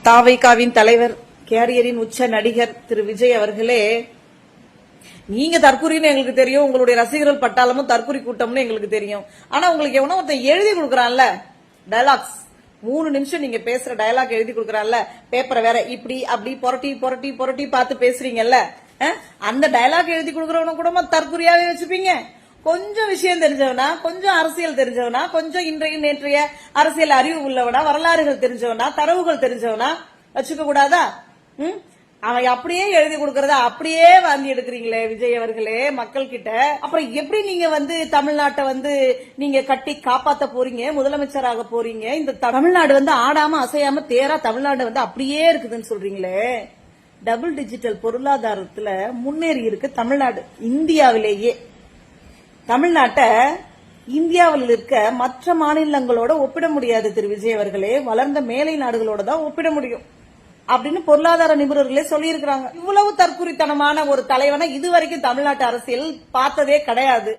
தாவைக்காவின் தலைவர், கேரியரின் உச்ச நடிகர் திரு விஜய் அவர்களே, நீங்க தற்குறின்னு எங்களுக்கு தெரியும், உங்களுடைய ரசிகர்கள் பட்டாளமும் தற்குறி கூட்டம்னு எங்களுக்கு தெரியும். ஆனா உங்களுக்கு எவனோ ஒருத்தன் எழுதி கொடுக்கறான்ல டயலாக்ஸ், 3 நிமிஷம் நீங்க பேசுற டயலாக் எழுதி கொடுக்கறான்ல, பேப்பரை வேற இப்படி அப்படி புரட்டி புரட்டி புரட்டி பார்த்து பேசுறீங்கல்ல, அந்த டயலாக் எழுதி கொடுக்கறவன கூட தற்குறியாவே வச்சுப்பீங்க. கொஞ்சம் விஷயம் தெரிஞ்சவனா, கொஞ்சம் அரசியல் தெரிஞ்சவனா, கொஞ்சம் இன்றைய நேற்றைய அரசியல் அறிவு உள்ளவனா, வரலாறுகள் தெரிஞ்சவனா, தரவுகள் தெரிஞ்சவனா வச்சுக்க கூடாதா? அவன் அப்படியே எழுதி கொடுக்கறத அப்படியே வாந்தி எடுக்கிறீங்களே விஜய் அவர்களே மக்கள் கிட்ட. அப்புறம் எப்படி நீங்க தமிழ்நாட்டை நீங்க கட்டி காப்பாத்த போறீங்க, முதலமைச்சராக போறீங்க? இந்த தமிழ்நாடு ஆடாம அசையாம தேரா தமிழ்நாடு அப்படியே இருக்குதுன்னு சொல்றீங்களே. டபுள் டிஜிட்டல் பொருளாதாரத்துல முன்னேறி இருக்கு தமிழ்நாடு. இந்தியாவிலேயே தமிழ்நாட்டை இந்தியாவில் இருக்க மற்ற மாநிலங்களோட ஒப்பிட முடியாது திரு விஜய் அவர்களே. வளர்ந்த மேலை நாடுகளோட தான் ஒப்பிட முடியும் அப்படின்னு பொருளாதார நிபுணர்களே சொல்லியிருக்கிறாங்க. இவ்வளவு தற்குறித்தனமான ஒரு தலைவனை இதுவரைக்கும் தமிழ்நாட்டு அரசியல் பார்த்ததே கிடையாது.